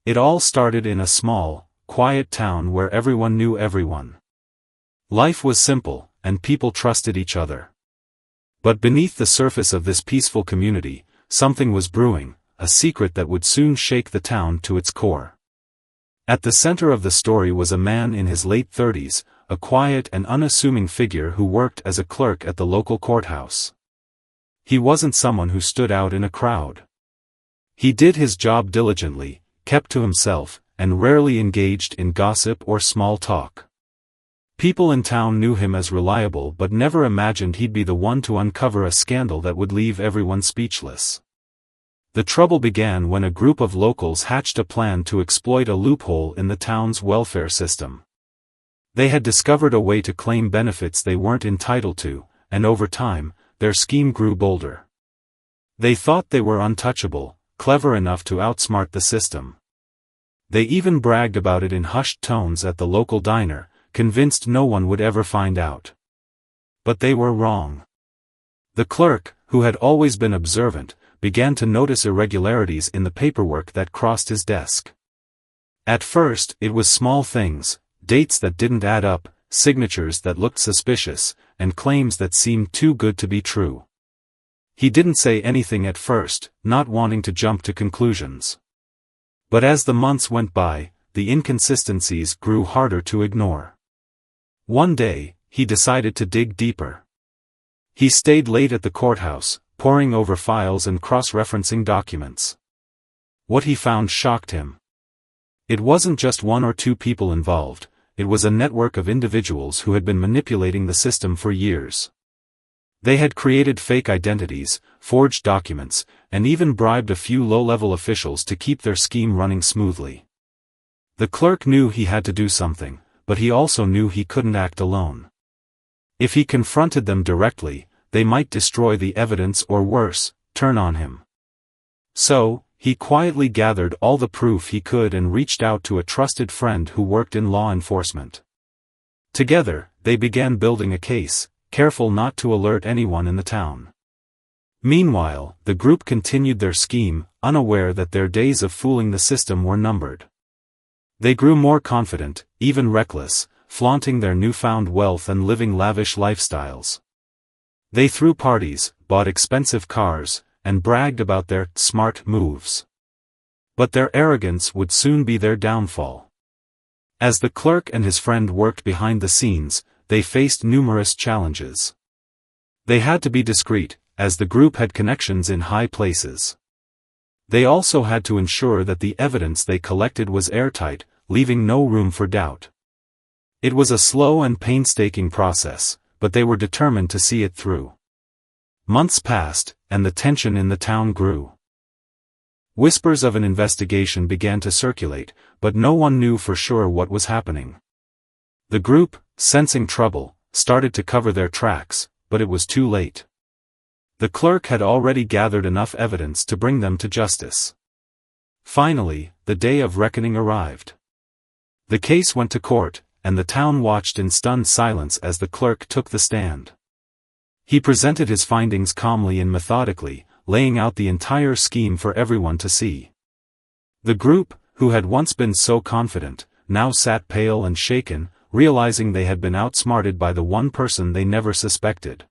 It all started in a small, quiet town where everyone knew everyone. Life was simple, and people trusted each other. But beneath the surface of this peaceful community, something was brewing, a secret that would soon shake the town to its core. At the center of the story was a man in his late 30s, a quiet and unassuming figure who worked as a clerk at the local courthouse. He wasn't someone who stood out in a crowd. He did his job diligently, kept to himself, and rarely engaged in gossip or small talk. People in town knew him as reliable but never imagined he'd be the one to uncover a scandal that would leave everyone speechless. The trouble began when a group of locals hatched a plan to exploit a loophole in the town's welfare system. They had discovered a way to claim benefits they weren't entitled to, and over time, their scheme grew bolder. They thought they were untouchable, clever enough to outsmart the system. They even bragged about it in hushed tones at the local diner, convinced no one would ever find out. But they were wrong. The clerk, who had always been observant, began to notice irregularities in the paperwork that crossed his desk. At first, it was small things, dates that didn't add up, signatures that looked suspicious, and claims that seemed too good to be true. He didn't say anything at first, not wanting to jump to conclusions. But as the months went by, the inconsistencies grew harder to ignore. One day, he decided to dig deeper. He stayed late at the courthouse, poring over files and cross-referencing documents. What he found shocked him. It wasn't just one or two people involved, it was a network of individuals who had been manipulating the system for years. They had created fake identities, forged documents, and even bribed a few low-level officials to keep their scheme running smoothly. The clerk knew he had to do something, but he also knew he couldn't act alone. If he confronted them directly, they might destroy the evidence or worse, turn on him. So, he quietly gathered all the proof he could and reached out to a trusted friend who worked in law enforcement. Together, they began building a case, careful not to alert anyone in the town. Meanwhile, the group continued their scheme, unaware that their days of fooling the system were numbered. They grew more confident, even reckless, flaunting their newfound wealth and living lavish lifestyles. They threw parties, bought expensive cars, and bragged about their smart moves. But their arrogance would soon be their downfall. As the clerk and his friend worked behind the scenes, they faced numerous challenges. They had to be discreet, as the group had connections in high places. They also had to ensure that the evidence they collected was airtight, leaving no room for doubt. It was a slow and painstaking process, but they were determined to see it through. Months passed, and the tension in the town grew. Whispers of an investigation began to circulate, but no one knew for sure what was happening. The group, sensing trouble, started to cover their tracks, but it was too late. The clerk had already gathered enough evidence to bring them to justice. Finally, the day of reckoning arrived. The case went to court, and the town watched in stunned silence as the clerk took the stand. He presented his findings calmly and methodically, laying out the entire scheme for everyone to see. The group, who had once been so confident, now sat pale and shaken, realizing they had been outsmarted by the one person they never suspected.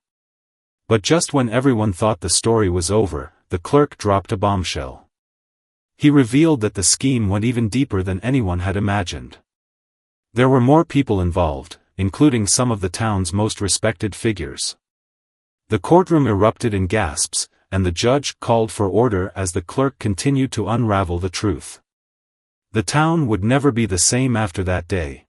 But just when everyone thought the story was over, the clerk dropped a bombshell. He revealed that the scheme went even deeper than anyone had imagined. There were more people involved, including some of the town's most respected figures. The courtroom erupted in gasps, and the judge called for order as the clerk continued to unravel the truth. The town would never be the same after that day.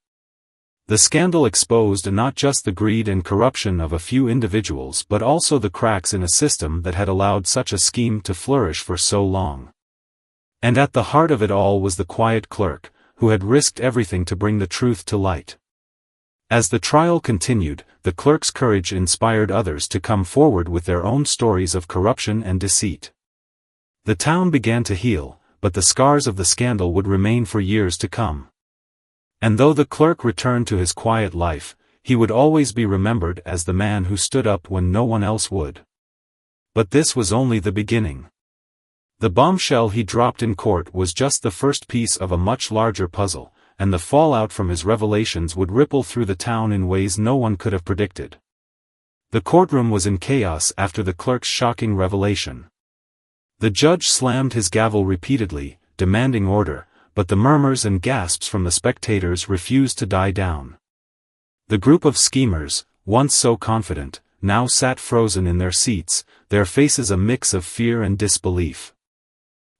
The scandal exposed not just the greed and corruption of a few individuals but also the cracks in a system that had allowed such a scheme to flourish for so long. And at the heart of it all was the quiet clerk, who had risked everything to bring the truth to light. As the trial continued, the clerk's courage inspired others to come forward with their own stories of corruption and deceit. The town began to heal, but the scars of the scandal would remain for years to come. And though the clerk returned to his quiet life, he would always be remembered as the man who stood up when no one else would. But this was only the beginning. The bombshell he dropped in court was just the first piece of a much larger puzzle, and the fallout from his revelations would ripple through the town in ways no one could have predicted. The courtroom was in chaos after the clerk's shocking revelation. The judge slammed his gavel repeatedly, demanding order, but the murmurs and gasps from the spectators refused to die down. The group of schemers, once so confident, now sat frozen in their seats, their faces a mix of fear and disbelief.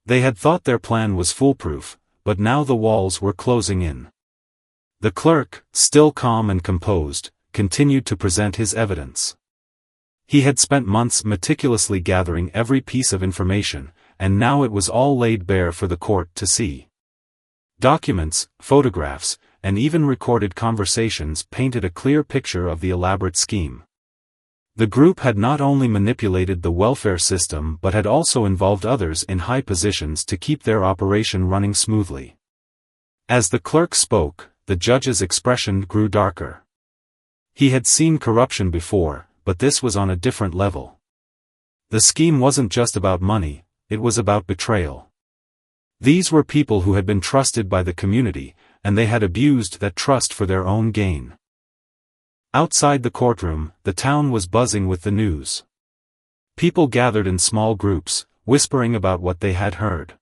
They had thought their plan was foolproof, but now the walls were closing in. The clerk, still calm and composed, continued to present his evidence. He had spent months meticulously gathering every piece of information, and now it was all laid bare for the court to see. Documents, photographs, and even recorded conversations painted a clear picture of the elaborate scheme. The group had not only manipulated the welfare system but had also involved others in high positions to keep their operation running smoothly. As the clerk spoke, the judge's expression grew darker. He had seen corruption before, but this was on a different level. The scheme wasn't just about money, it was about betrayal. These were people who had been trusted by the community, and they had abused that trust for their own gain. Outside the courtroom, the town was buzzing with the news. People gathered in small groups, whispering about what they had heard.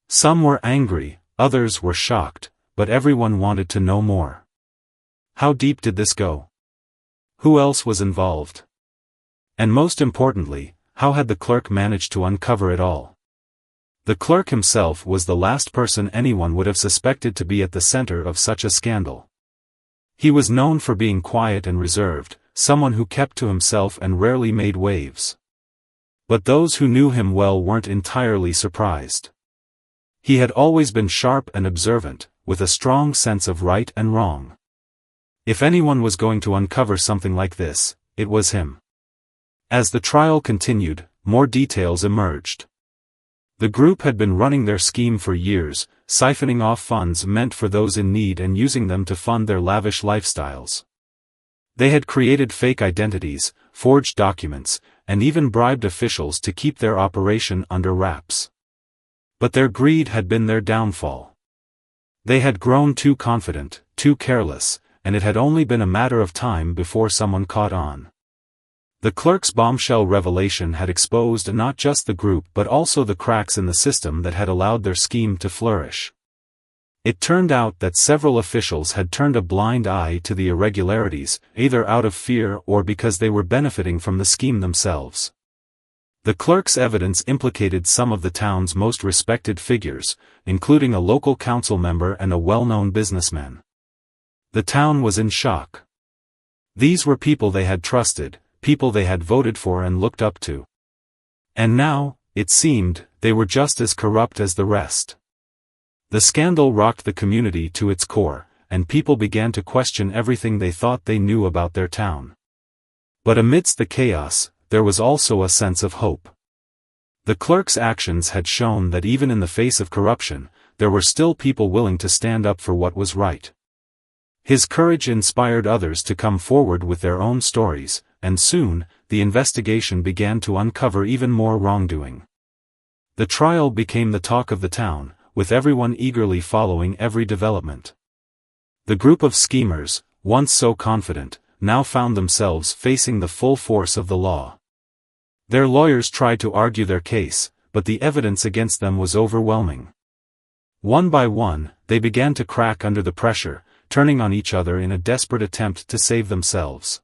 Some were angry, others were shocked, but everyone wanted to know more. How deep did this go? Who else was involved? And most importantly, how had the clerk managed to uncover it all? The clerk himself was the last person anyone would have suspected to be at the center of such a scandal. He was known for being quiet and reserved, someone who kept to himself and rarely made waves. But those who knew him well weren't entirely surprised. He had always been sharp and observant, with a strong sense of right and wrong. If anyone was going to uncover something like this, it was him. As the trial continued, more details emerged. The group had been running their scheme for years, siphoning off funds meant for those in need and using them to fund their lavish lifestyles. They had created fake identities, forged documents, and even bribed officials to keep their operation under wraps. But their greed had been their downfall. They had grown too confident, too careless, and it had only been a matter of time before someone caught on. The clerk's bombshell revelation had exposed not just the group but also the cracks in the system that had allowed their scheme to flourish. It turned out that several officials had turned a blind eye to the irregularities, either out of fear or because they were benefiting from the scheme themselves. The clerk's evidence implicated some of the town's most respected figures, including a local council member and a well-known businessman. The town was in shock. These were people they had trusted, people they had voted for and looked up to. And now, it seemed, they were just as corrupt as the rest. The scandal rocked the community to its core, and people began to question everything they thought they knew about their town. But amidst the chaos, there was also a sense of hope. The clerk's actions had shown that even in the face of corruption, there were still people willing to stand up for what was right. His courage inspired others to come forward with their own stories, and soon, the investigation began to uncover even more wrongdoing. The trial became the talk of the town, with everyone eagerly following every development. The group of schemers, once so confident, now found themselves facing the full force of the law. Their lawyers tried to argue their case, but the evidence against them was overwhelming. One by one, they began to crack under the pressure, turning on each other in a desperate attempt to save themselves.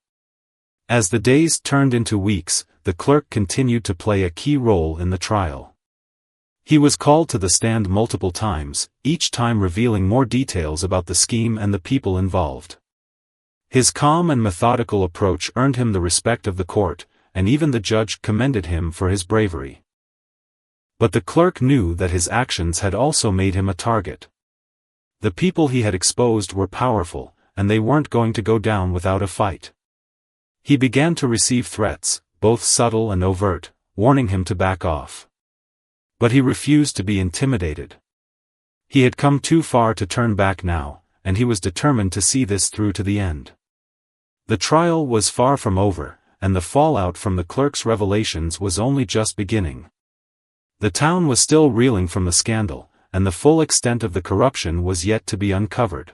As the days turned into weeks, the clerk continued to play a key role in the trial. He was called to the stand multiple times, each time revealing more details about the scheme and the people involved. His calm and methodical approach earned him the respect of the court, and even the judge commended him for his bravery. But the clerk knew that his actions had also made him a target. The people he had exposed were powerful, and they weren't going to go down without a fight. He began to receive threats, both subtle and overt, warning him to back off. But he refused to be intimidated. He had come too far to turn back now, and he was determined to see this through to the end. The trial was far from over, and the fallout from the clerk's revelations was only just beginning. The town was still reeling from the scandal, and the full extent of the corruption was yet to be uncovered.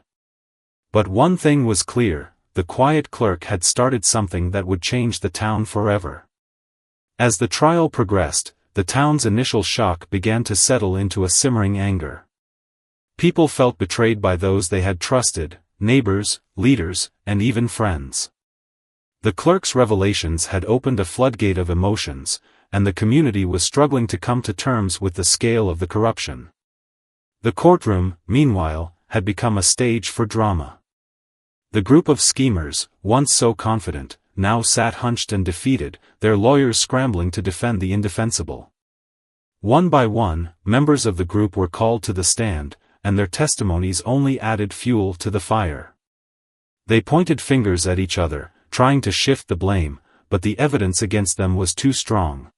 But one thing was clear: the quiet clerk had started something that would change the town forever. As the trial progressed, the town's initial shock began to settle into a simmering anger. People felt betrayed by those they had trusted: neighbors, leaders, and even friends. The clerk's revelations had opened a floodgate of emotions, and the community was struggling to come to terms with the scale of the corruption. The courtroom, meanwhile, had become a stage for drama. The group of schemers, once so confident, now sat hunched and defeated, their lawyers scrambling to defend the indefensible. One by one, members of the group were called to the stand, and their testimonies only added fuel to the fire. They pointed fingers at each other, trying to shift the blame, but the evidence against them was too strong.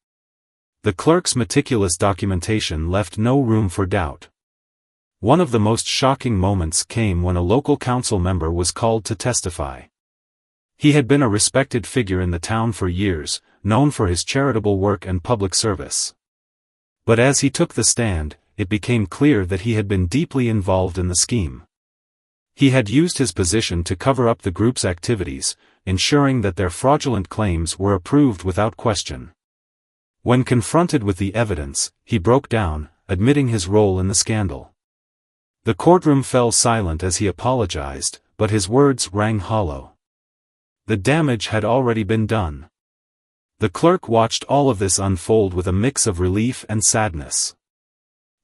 The clerk's meticulous documentation left no room for doubt. One of the most shocking moments came when a local council member was called to testify. He had been a respected figure in the town for years, known for his charitable work and public service. But as he took the stand, it became clear that he had been deeply involved in the scheme. He had used his position to cover up the group's activities, ensuring that their fraudulent claims were approved without question. When confronted with the evidence, he broke down, admitting his role in the scandal. The courtroom fell silent as he apologized, but his words rang hollow. The damage had already been done. The clerk watched all of this unfold with a mix of relief and sadness.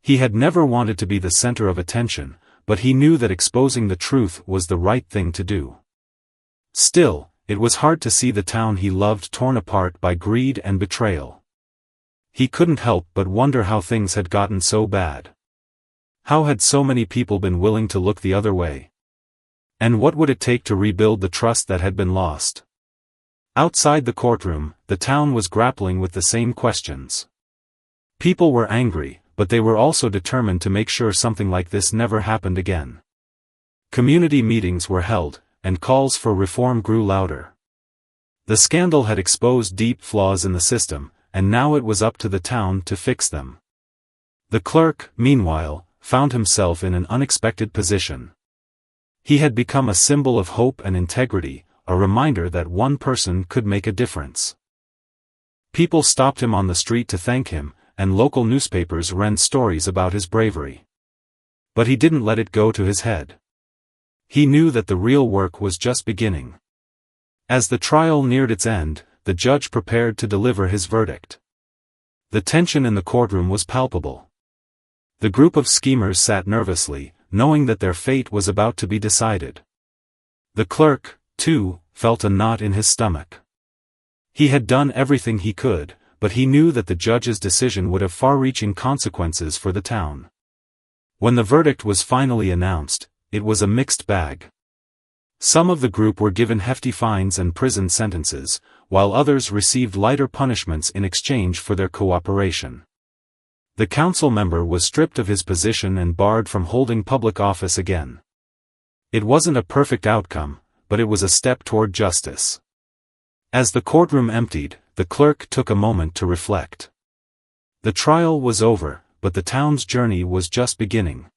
He had never wanted to be the center of attention, but he knew that exposing the truth was the right thing to do. Still, it was hard to see the town he loved torn apart by greed and betrayal. He couldn't help but wonder how things had gotten so bad. How had so many people been willing to look the other way? And what would it take to rebuild the trust that had been lost? Outside the courtroom, the town was grappling with the same questions. People were angry, but they were also determined to make sure something like this never happened again. Community meetings were held, and calls for reform grew louder. The scandal had exposed deep flaws in the system, and now it was up to the town to fix them. The clerk, meanwhile, found himself in an unexpected position. He had become a symbol of hope and integrity, a reminder that one person could make a difference. People stopped him on the street to thank him, and local newspapers ran stories about his bravery. But he didn't let it go to his head. He knew that the real work was just beginning. As the trial neared its end, the judge prepared to deliver his verdict. The tension in the courtroom was palpable. The group of schemers sat nervously, knowing that their fate was about to be decided. The clerk, too, felt a knot in his stomach. He had done everything he could, but he knew that the judge's decision would have far-reaching consequences for the town. When the verdict was finally announced, it was a mixed bag. Some of the group were given hefty fines and prison sentences, while others received lighter punishments in exchange for their cooperation. The council member was stripped of his position and barred from holding public office again. It wasn't a perfect outcome, but it was a step toward justice. As the courtroom emptied, the clerk took a moment to reflect. The trial was over, but the town's journey was just beginning.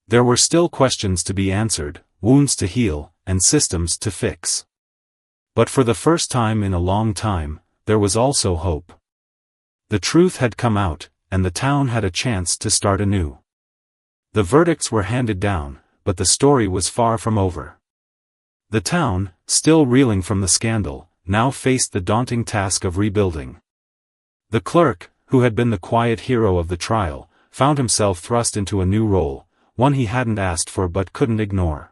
There were still questions to be answered, wounds to heal, and systems to fix. But for the first time in a long time, there was also hope. The truth had come out, and the town had a chance to start anew. The verdicts were handed down, but the story was far from over. The town, still reeling from the scandal, now faced the daunting task of rebuilding. The clerk, who had been the quiet hero of the trial, found himself thrust into a new role, one he hadn't asked for but couldn't ignore.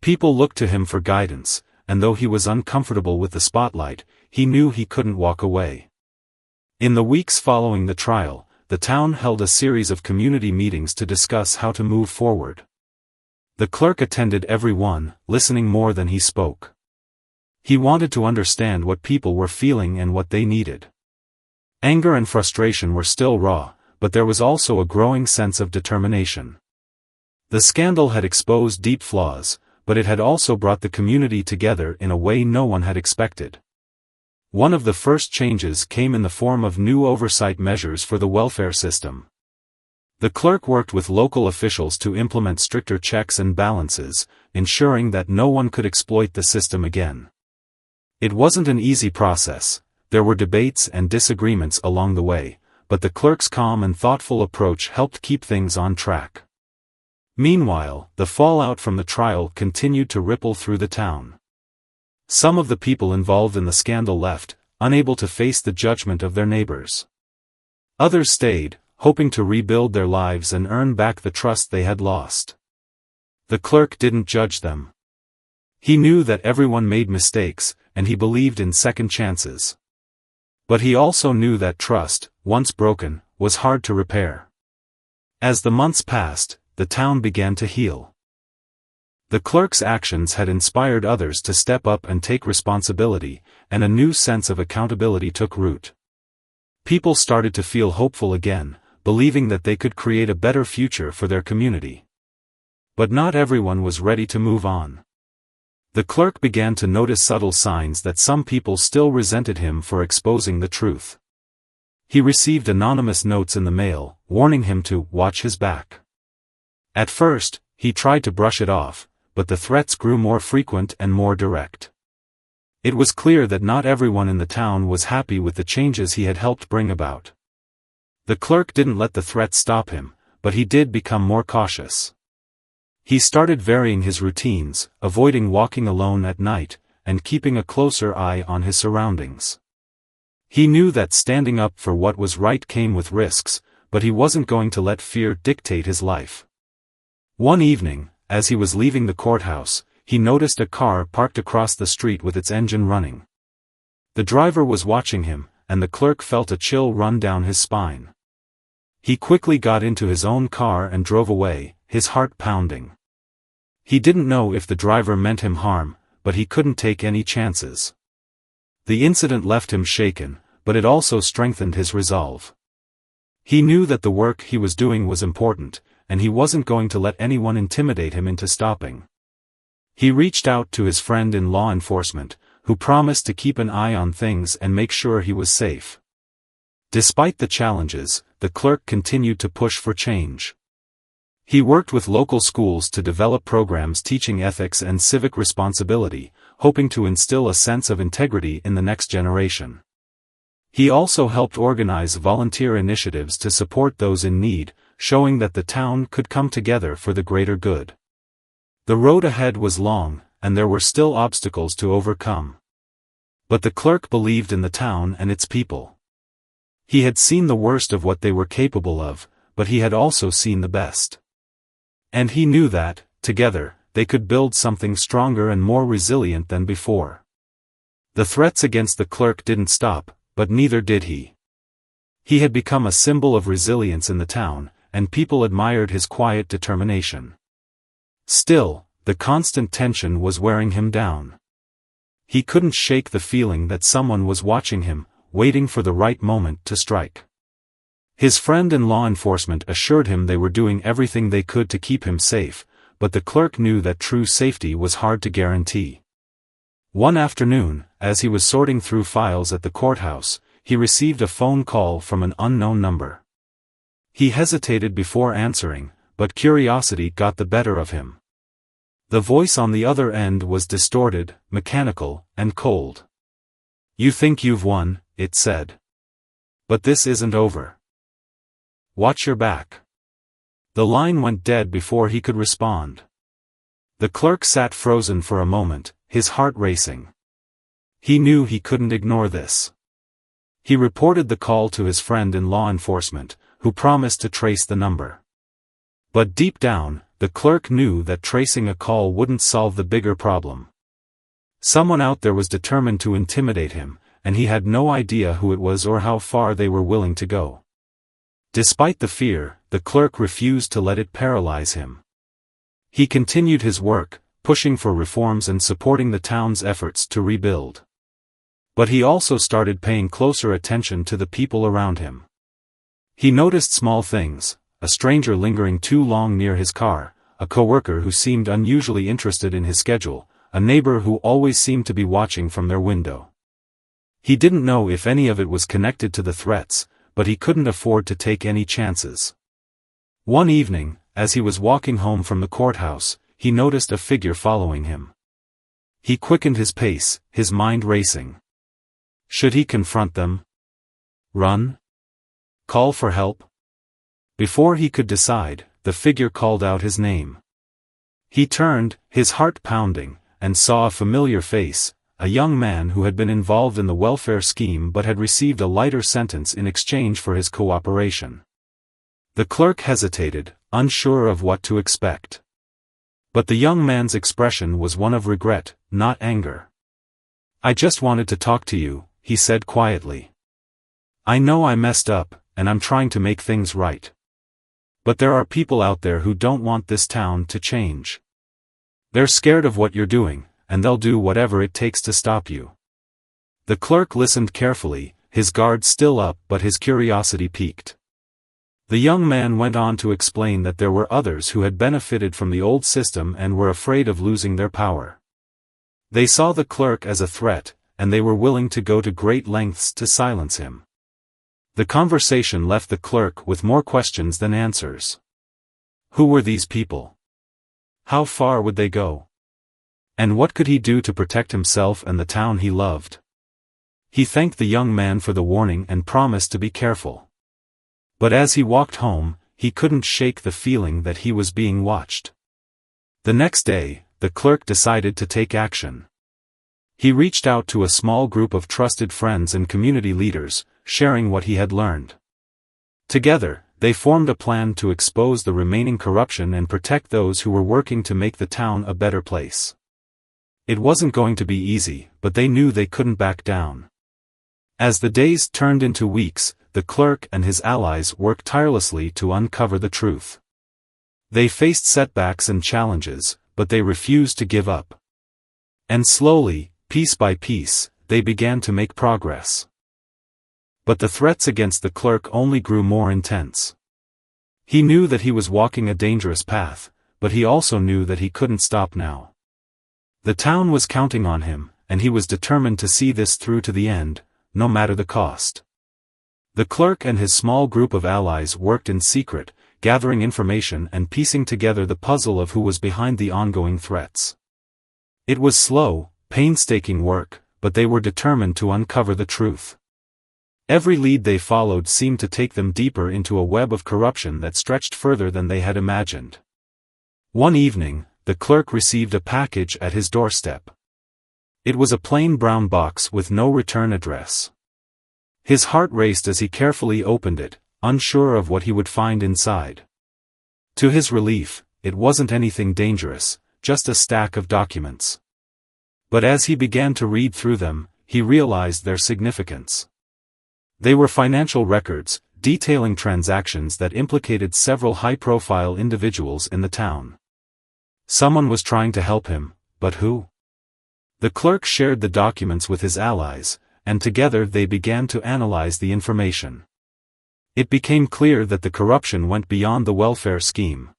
People looked to him for guidance, and though he was uncomfortable with the spotlight, he knew he couldn't walk away. In the weeks following the trial, the town held a series of community meetings to discuss how to move forward. The clerk attended every one, listening more than he spoke. He wanted to understand what people were feeling and what they needed. Anger and frustration were still raw, but there was also a growing sense of determination. The scandal had exposed deep flaws, but it had also brought the community together in a way no one had expected. One of the first changes came in the form of new oversight measures for the welfare system. The clerk worked with local officials to implement stricter checks and balances, ensuring that no one could exploit the system again. It wasn't an easy process. There were debates and disagreements along the way, but the clerk's calm and thoughtful approach helped keep things on track. Meanwhile, the fallout from the trial continued to ripple through the town. Some of the people involved in the scandal left, unable to face the judgment of their neighbors. Others stayed, hoping to rebuild their lives and earn back the trust they had lost. The clerk didn't judge them. He knew that everyone made mistakes, and he believed in second chances. But he also knew that trust, once broken, was hard to repair. As the months passed, the town began to heal. The clerk's actions had inspired others to step up and take responsibility, and a new sense of accountability took root. People started to feel hopeful again, believing that they could create a better future for their community. But not everyone was ready to move on. The clerk began to notice subtle signs that some people still resented him for exposing the truth. He received anonymous notes in the mail, warning him to watch his back. At first, he tried to brush it off, but the threats grew more frequent and more direct. It was clear that not everyone in the town was happy with the changes he had helped bring about. The clerk didn't let the threats stop him, but he did become more cautious. He started varying his routines, avoiding walking alone at night, and keeping a closer eye on his surroundings. He knew that standing up for what was right came with risks, but he wasn't going to let fear dictate his life. One evening, as he was leaving the courthouse, he noticed a car parked across the street with its engine running. The driver was watching him, and the clerk felt a chill run down his spine. He quickly got into his own car and drove away, his heart pounding. He didn't know if the driver meant him harm, but he couldn't take any chances. The incident left him shaken, but it also strengthened his resolve. He knew that the work he was doing was important, and he wasn't going to let anyone intimidate him into stopping. He reached out to his friend in law enforcement, who promised to keep an eye on things and make sure he was safe. Despite the challenges, the clerk continued to push for change. He worked with local schools to develop programs teaching ethics and civic responsibility, hoping to instill a sense of integrity in the next generation. He also helped organize volunteer initiatives to support those in need, showing that the town could come together for the greater good. The road ahead was long, and there were still obstacles to overcome. But the clerk believed in the town and its people. He had seen the worst of what they were capable of, but he had also seen the best. And he knew that, together, they could build something stronger and more resilient than before. The threats against the clerk didn't stop, but neither did he. He had become a symbol of resilience in the town, and people admired his quiet determination. Still, the constant tension was wearing him down. He couldn't shake the feeling that someone was watching him, waiting for the right moment to strike. His friend in law enforcement assured him they were doing everything they could to keep him safe, but the clerk knew that true safety was hard to guarantee. One afternoon, as he was sorting through files at the courthouse, he received a phone call from an unknown number. He hesitated before answering, but curiosity got the better of him. The voice on the other end was distorted, mechanical, and cold. "You think you've won," it said. "But this isn't over. Watch your back." The line went dead before he could respond. The clerk sat frozen for a moment, his heart racing. He knew he couldn't ignore this. He reported the call to his friend in law enforcement, who promised to trace the number. But deep down, the clerk knew that tracing a call wouldn't solve the bigger problem. Someone out there was determined to intimidate him, and he had no idea who it was or how far they were willing to go. Despite the fear, the clerk refused to let it paralyze him. He continued his work, pushing for reforms and supporting the town's efforts to rebuild. But he also started paying closer attention to the people around him. He noticed small things: a stranger lingering too long near his car, a coworker who seemed unusually interested in his schedule, a neighbor who always seemed to be watching from their window. He didn't know if any of it was connected to the threats, but he couldn't afford to take any chances. One evening, as he was walking home from the courthouse, he noticed a figure following him. He quickened his pace, his mind racing. Should he confront them? Run? Call for help? Before he could decide, the figure called out his name. He turned, his heart pounding, and saw a familiar face, a young man who had been involved in the welfare scheme but had received a lighter sentence in exchange for his cooperation. The clerk hesitated, unsure of what to expect. But the young man's expression was one of regret, not anger. "I just wanted to talk to you," he said quietly. "I know I messed up, and I'm trying to make things right. But there are people out there who don't want this town to change. They're scared of what you're doing, and they'll do whatever it takes to stop you." The clerk listened carefully, his guard still up but his curiosity piqued. The young man went on to explain that there were others who had benefited from the old system and were afraid of losing their power. They saw the clerk as a threat, and they were willing to go to great lengths to silence him. The conversation left the clerk with more questions than answers. Who were these people? How far would they go? And what could he do to protect himself and the town he loved? He thanked the young man for the warning and promised to be careful. But as he walked home, he couldn't shake the feeling that he was being watched. The next day, the clerk decided to take action. He reached out to a small group of trusted friends and community leaders, sharing what he had learned. Together, they formed a plan to expose the remaining corruption and protect those who were working to make the town a better place. It wasn't going to be easy, but they knew they couldn't back down. As the days turned into weeks, the clerk and his allies worked tirelessly to uncover the truth. They faced setbacks and challenges, but they refused to give up. And slowly, piece by piece, they began to make progress. But the threats against the clerk only grew more intense. He knew that he was walking a dangerous path, but he also knew that he couldn't stop now. The town was counting on him, and he was determined to see this through to the end, no matter the cost. The clerk and his small group of allies worked in secret, gathering information and piecing together the puzzle of who was behind the ongoing threats. It was slow, painstaking work, but they were determined to uncover the truth. Every lead they followed seemed to take them deeper into a web of corruption that stretched further than they had imagined. One evening, the clerk received a package at his doorstep. It was a plain brown box with no return address. His heart raced as he carefully opened it, unsure of what he would find inside. To his relief, it wasn't anything dangerous, just a stack of documents. But as he began to read through them, he realized their significance. They were financial records, detailing transactions that implicated several high-profile individuals in the town. Someone was trying to help him, but who? The clerk shared the documents with his allies, and together they began to analyze the information. It became clear that the corruption went beyond the welfare scheme.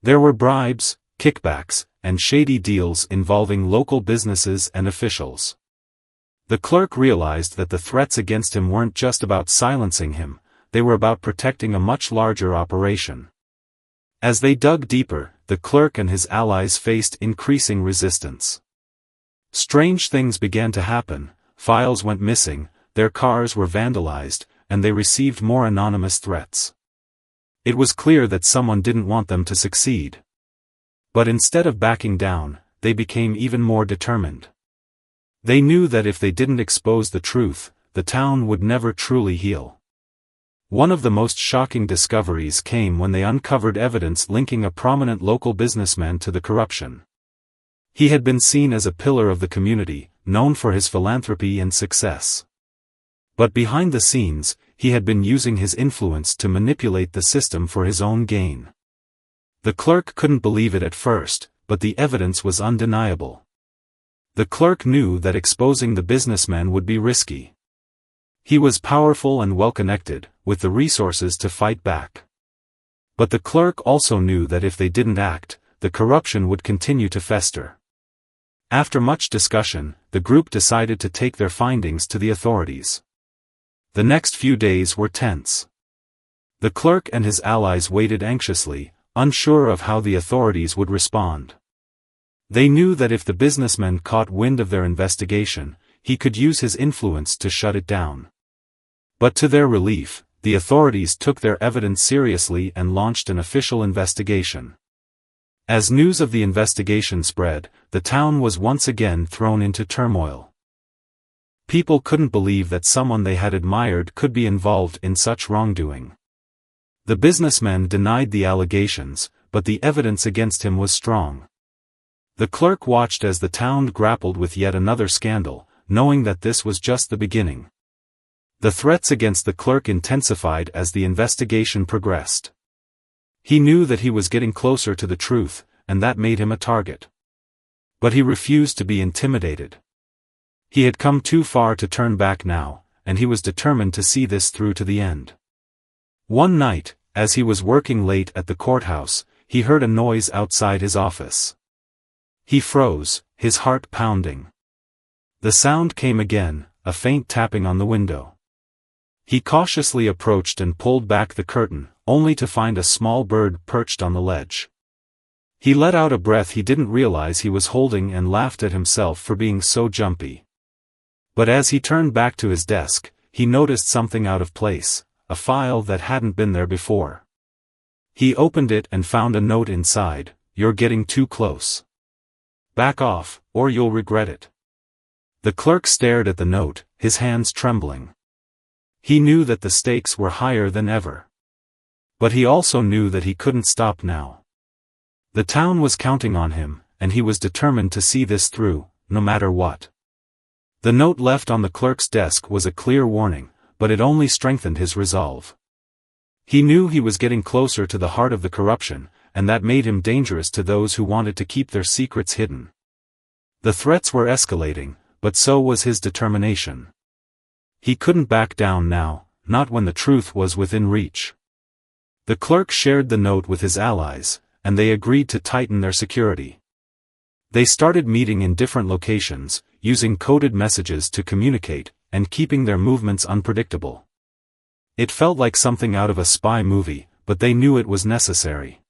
There were bribes, kickbacks, and shady deals involving local businesses and officials. The clerk realized that the threats against him weren't just about silencing him, they were about protecting a much larger operation. As they dug deeper, the clerk and his allies faced increasing resistance. Strange things began to happen, files went missing, their cars were vandalized, and they received more anonymous threats. It was clear that someone didn't want them to succeed. But instead of backing down, they became even more determined. They knew that if they didn't expose the truth, the town would never truly heal. One of the most shocking discoveries came when they uncovered evidence linking a prominent local businessman to the corruption. He had been seen as a pillar of the community, known for his philanthropy and success. But behind the scenes, he had been using his influence to manipulate the system for his own gain. The clerk couldn't believe it at first, but the evidence was undeniable. The clerk knew that exposing the businessman would be risky. He was powerful and well-connected, with the resources to fight back. But the clerk also knew that if they didn't act, the corruption would continue to fester. After much discussion, the group decided to take their findings to the authorities. The next few days were tense. The clerk and his allies waited anxiously, unsure of how the authorities would respond. They knew that if the businessman caught wind of their investigation, he could use his influence to shut it down. But to their relief, the authorities took their evidence seriously and launched an official investigation. As news of the investigation spread, the town was once again thrown into turmoil. People couldn't believe that someone they had admired could be involved in such wrongdoing. The businessman denied the allegations, but the evidence against him was strong. The clerk watched as the town grappled with yet another scandal, knowing that this was just the beginning. The threats against the clerk intensified as the investigation progressed. He knew that he was getting closer to the truth, and that made him a target. But he refused to be intimidated. He had come too far to turn back now, and he was determined to see this through to the end. One night, as he was working late at the courthouse, he heard a noise outside his office. He froze, his heart pounding. The sound came again, a faint tapping on the window. He cautiously approached and pulled back the curtain, only to find a small bird perched on the ledge. He let out a breath he didn't realize he was holding and laughed at himself for being so jumpy. But as he turned back to his desk, he noticed something out of place, a file that hadn't been there before. He opened it and found a note inside: "You're getting too close. Back off, or you'll regret it." The clerk stared at the note, his hands trembling. He knew that the stakes were higher than ever. But he also knew that he couldn't stop now. The town was counting on him, and he was determined to see this through, no matter what. The note left on the clerk's desk was a clear warning, but it only strengthened his resolve. He knew he was getting closer to the heart of the corruption, and that made him dangerous to those who wanted to keep their secrets hidden. The threats were escalating, but so was his determination. He couldn't back down now, not when the truth was within reach. The clerk shared the note with his allies, and they agreed to tighten their security. They started meeting in different locations, using coded messages to communicate, and keeping their movements unpredictable. It felt like something out of a spy movie, but they knew it was necessary.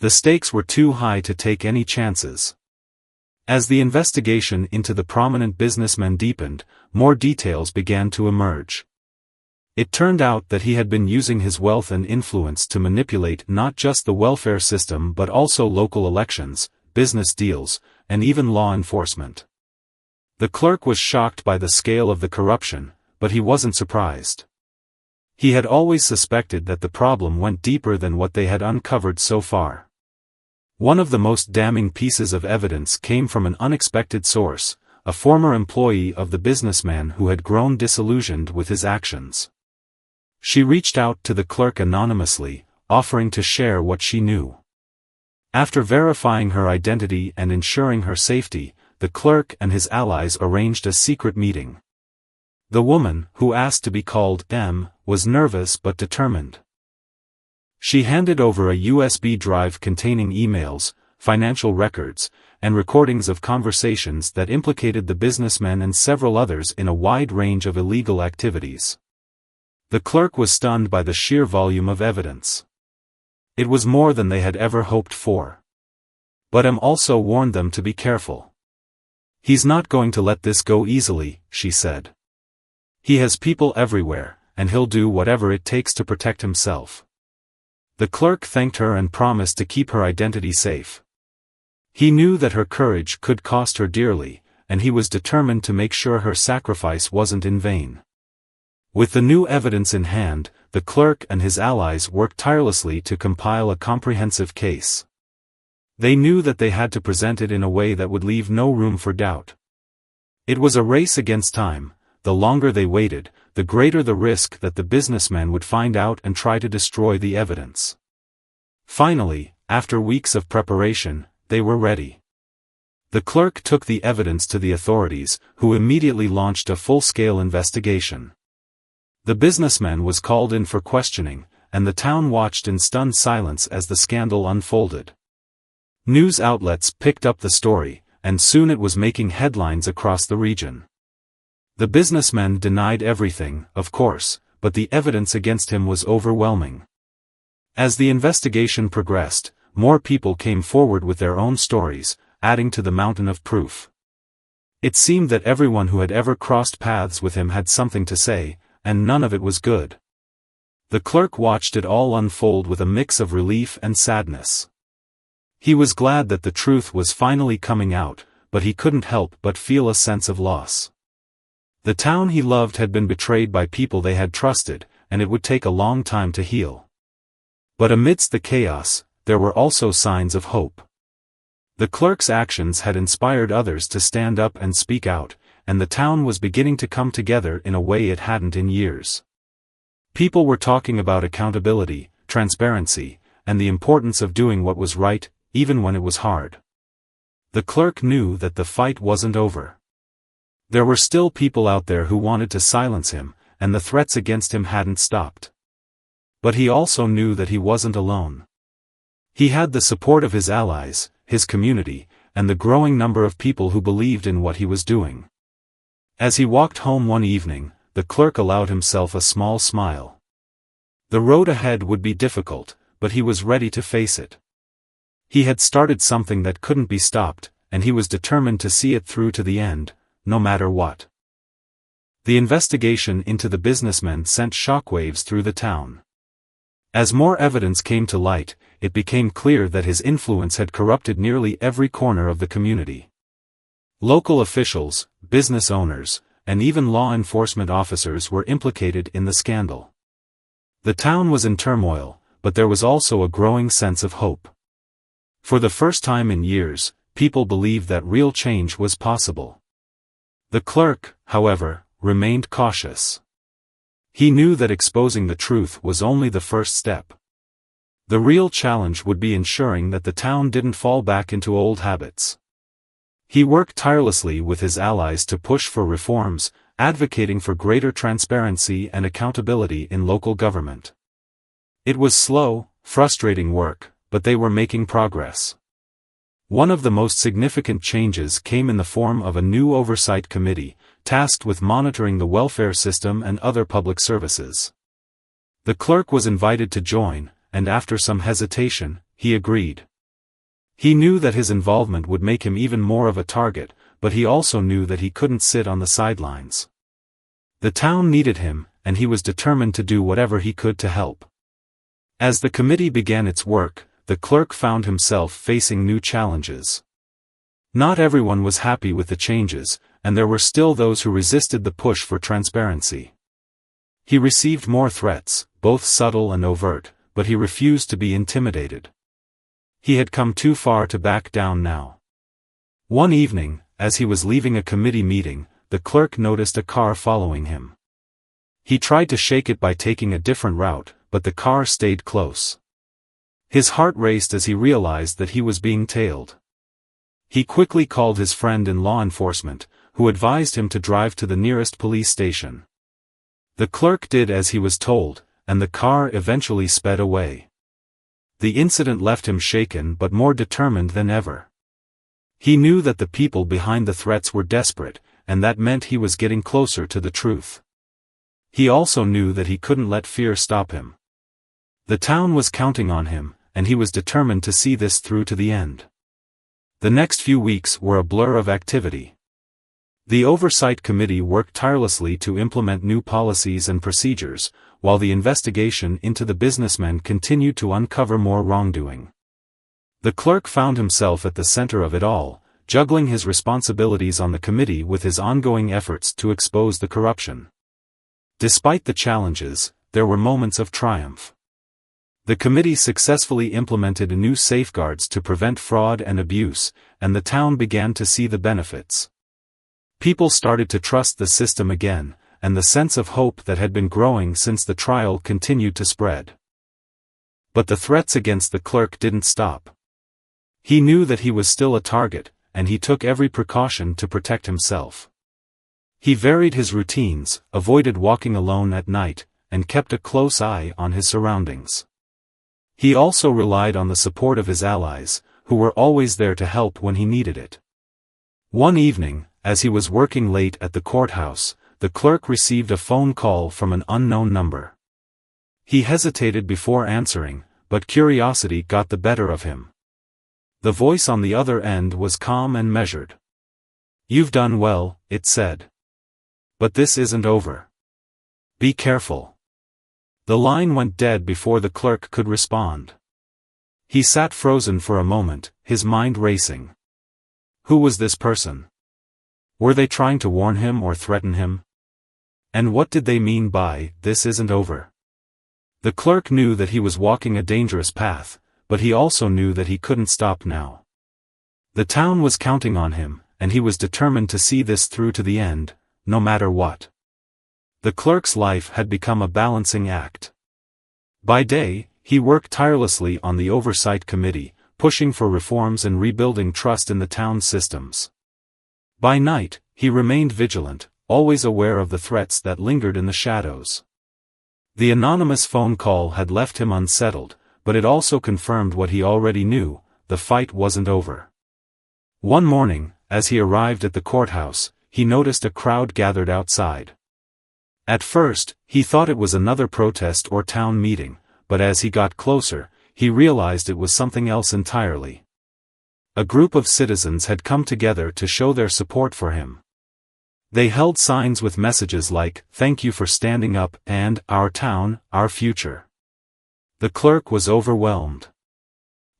The stakes were too high to take any chances. As the investigation into the prominent businessman deepened, more details began to emerge. It turned out that he had been using his wealth and influence to manipulate not just the welfare system but also local elections, business deals, and even law enforcement. The clerk was shocked by the scale of the corruption, but he wasn't surprised. He had always suspected that the problem went deeper than what they had uncovered so far. One of the most damning pieces of evidence came from an unexpected source, a former employee of the businessman who had grown disillusioned with his actions. She reached out to the clerk anonymously, offering to share what she knew. After verifying her identity and ensuring her safety, the clerk and his allies arranged a secret meeting. The woman, who asked to be called M, was nervous but determined. She handed over a USB drive containing emails, financial records, and recordings of conversations that implicated the businessman and several others in a wide range of illegal activities. The clerk was stunned by the sheer volume of evidence. It was more than they had ever hoped for. But M also warned them to be careful. "He's not going to let this go easily," she said. "He has people everywhere, and he'll do whatever it takes to protect himself." The clerk thanked her and promised to keep her identity safe. He knew that her courage could cost her dearly, and he was determined to make sure her sacrifice wasn't in vain. With the new evidence in hand, the clerk and his allies worked tirelessly to compile a comprehensive case. They knew that they had to present it in a way that would leave no room for doubt. It was a race against time. The longer they waited, the greater the risk that the businessman would find out and try to destroy the evidence. Finally, after weeks of preparation, they were ready. The clerk took the evidence to the authorities, who immediately launched a full-scale investigation. The businessman was called in for questioning, and the town watched in stunned silence as the scandal unfolded. News outlets picked up the story, and soon it was making headlines across the region. The businessman denied everything, of course, but the evidence against him was overwhelming. As the investigation progressed, more people came forward with their own stories, adding to the mountain of proof. It seemed that everyone who had ever crossed paths with him had something to say, and none of it was good. The clerk watched it all unfold with a mix of relief and sadness. He was glad that the truth was finally coming out, but he couldn't help but feel a sense of loss. The town he loved had been betrayed by people they had trusted, and it would take a long time to heal. But amidst the chaos, there were also signs of hope. The clerk's actions had inspired others to stand up and speak out, and the town was beginning to come together in a way it hadn't in years. People were talking about accountability, transparency, and the importance of doing what was right, even when it was hard. The clerk knew that the fight wasn't over. There were still people out there who wanted to silence him, and the threats against him hadn't stopped. But he also knew that he wasn't alone. He had the support of his allies, his community, and the growing number of people who believed in what he was doing. As he walked home one evening, the clerk allowed himself a small smile. The road ahead would be difficult, but he was ready to face it. He had started something that couldn't be stopped, and he was determined to see it through to the end, no matter what. The investigation into the businessman sent shockwaves through the town. As more evidence came to light, it became clear that his influence had corrupted nearly every corner of the community. Local officials, business owners, and even law enforcement officers were implicated in the scandal. The town was in turmoil, but there was also a growing sense of hope. For the first time in years, people believed that real change was possible. The clerk, however, remained cautious. He knew that exposing the truth was only the first step. The real challenge would be ensuring that the town didn't fall back into old habits. He worked tirelessly with his allies to push for reforms, advocating for greater transparency and accountability in local government. It was slow, frustrating work, but they were making progress. One of the most significant changes came in the form of a new oversight committee, tasked with monitoring the welfare system and other public services. The clerk was invited to join, and after some hesitation, he agreed. He knew that his involvement would make him even more of a target, but he also knew that he couldn't sit on the sidelines. The town needed him, and he was determined to do whatever he could to help. As the committee began its work, the clerk found himself facing new challenges. Not everyone was happy with the changes, and there were still those who resisted the push for transparency. He received more threats, both subtle and overt, but he refused to be intimidated. He had come too far to back down now. One evening, as he was leaving a committee meeting, the clerk noticed a car following him. He tried to shake it by taking a different route, but the car stayed close. His heart raced as he realized that he was being tailed. He quickly called his friend in law enforcement, who advised him to drive to the nearest police station. The clerk did as he was told, and the car eventually sped away. The incident left him shaken but more determined than ever. He knew that the people behind the threats were desperate, and that meant he was getting closer to the truth. He also knew that he couldn't let fear stop him. The town was counting on him, and he was determined to see this through to the end. The next few weeks were a blur of activity. The Oversight Committee worked tirelessly to implement new policies and procedures, while the investigation into the businessmen continued to uncover more wrongdoing. The clerk found himself at the center of it all, juggling his responsibilities on the committee with his ongoing efforts to expose the corruption. Despite the challenges, there were moments of triumph. The committee successfully implemented new safeguards to prevent fraud and abuse, and the town began to see the benefits. People started to trust the system again, and the sense of hope that had been growing since the trial continued to spread. But the threats against the clerk didn't stop. He knew that he was still a target, and he took every precaution to protect himself. He varied his routines, avoided walking alone at night, and kept a close eye on his surroundings. He also relied on the support of his allies, who were always there to help when he needed it. One evening, as he was working late at the courthouse, the clerk received a phone call from an unknown number. He hesitated before answering, but curiosity got the better of him. The voice on the other end was calm and measured. "You've done well," it said. "But this isn't over. Be careful." The line went dead before the clerk could respond. He sat frozen for a moment, his mind racing. Who was this person? Were they trying to warn him or threaten him? And what did they mean by, "This isn't over"? The clerk knew that he was walking a dangerous path, but he also knew that he couldn't stop now. The town was counting on him, and he was determined to see this through to the end, no matter what. The clerk's life had become a balancing act. By day, he worked tirelessly on the oversight committee, pushing for reforms and rebuilding trust in the town's systems. By night, he remained vigilant, always aware of the threats that lingered in the shadows. The anonymous phone call had left him unsettled, but it also confirmed what he already knew: the fight wasn't over. One morning, as he arrived at the courthouse, he noticed a crowd gathered outside. At first, he thought it was another protest or town meeting, but as he got closer, he realized it was something else entirely. A group of citizens had come together to show their support for him. They held signs with messages like, "Thank you for standing up," and "Our town, our future." The clerk was overwhelmed.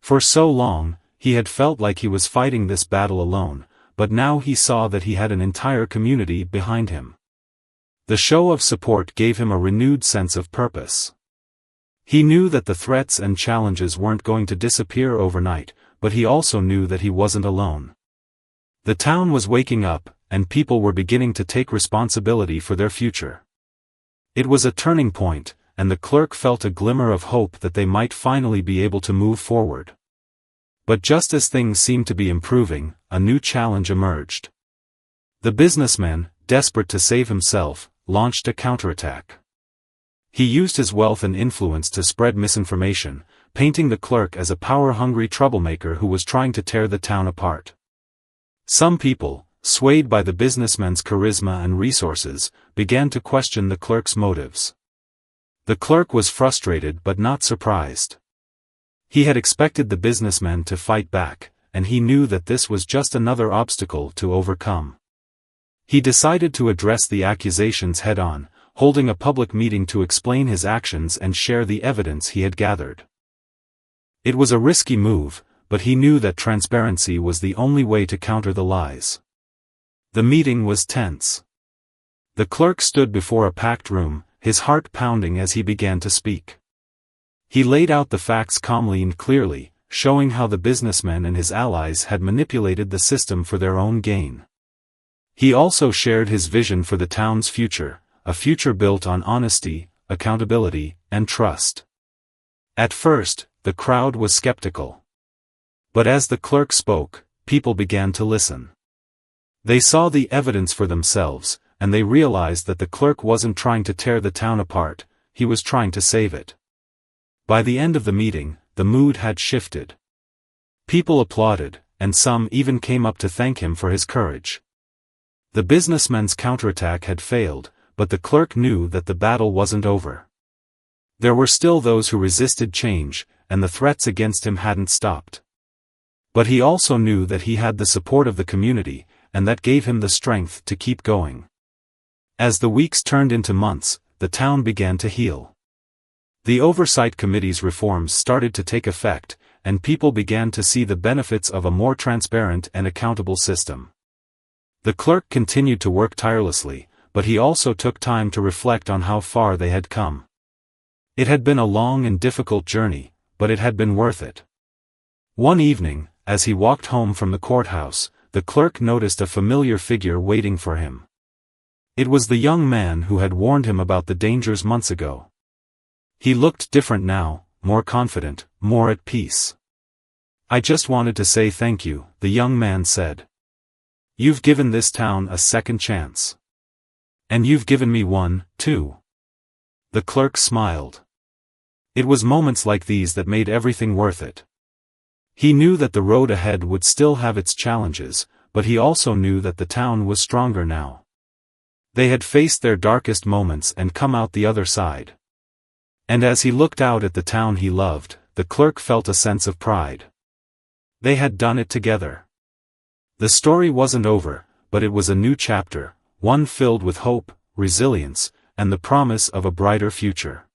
For so long, he had felt like he was fighting this battle alone, but now he saw that he had an entire community behind him. The show of support gave him a renewed sense of purpose. He knew that the threats and challenges weren't going to disappear overnight, but he also knew that he wasn't alone. The town was waking up, and people were beginning to take responsibility for their future. It was a turning point, and the clerk felt a glimmer of hope that they might finally be able to move forward. But just as things seemed to be improving, a new challenge emerged. The businessman, desperate to save himself, launched a counterattack. He used his wealth and influence to spread misinformation, painting the clerk as a power-hungry troublemaker who was trying to tear the town apart. Some people, swayed by the businessman's charisma and resources, began to question the clerk's motives. The clerk was frustrated but not surprised. He had expected the businessman to fight back, and he knew that this was just another obstacle to overcome. He decided to address the accusations head-on, holding a public meeting to explain his actions and share the evidence he had gathered. It was a risky move, but he knew that transparency was the only way to counter the lies. The meeting was tense. The clerk stood before a packed room, his heart pounding as he began to speak. He laid out the facts calmly and clearly, showing how the businessman and his allies had manipulated the system for their own gain. He also shared his vision for the town's future, a future built on honesty, accountability, and trust. At first, the crowd was skeptical. But as the clerk spoke, people began to listen. They saw the evidence for themselves, and they realized that the clerk wasn't trying to tear the town apart, he was trying to save it. By the end of the meeting, the mood had shifted. People applauded, and some even came up to thank him for his courage. The businessman's counterattack had failed, but the clerk knew that the battle wasn't over. There were still those who resisted change, and the threats against him hadn't stopped. But he also knew that he had the support of the community, and that gave him the strength to keep going. As the weeks turned into months, the town began to heal. The Oversight Committee's reforms started to take effect, and people began to see the benefits of a more transparent and accountable system. The clerk continued to work tirelessly, but he also took time to reflect on how far they had come. It had been a long and difficult journey, but it had been worth it. One evening, as he walked home from the courthouse, the clerk noticed a familiar figure waiting for him. It was the young man who had warned him about the dangers months ago. He looked different now, more confident, more at peace. "I just wanted to say thank you," the young man said. "You've given this town a second chance. And you've given me one, too." The clerk smiled. It was moments like these that made everything worth it. He knew that the road ahead would still have its challenges, but he also knew that the town was stronger now. They had faced their darkest moments and come out the other side. And as he looked out at the town he loved, the clerk felt a sense of pride. They had done it together. The story wasn't over, but it was a new chapter, one filled with hope, resilience, and the promise of a brighter future.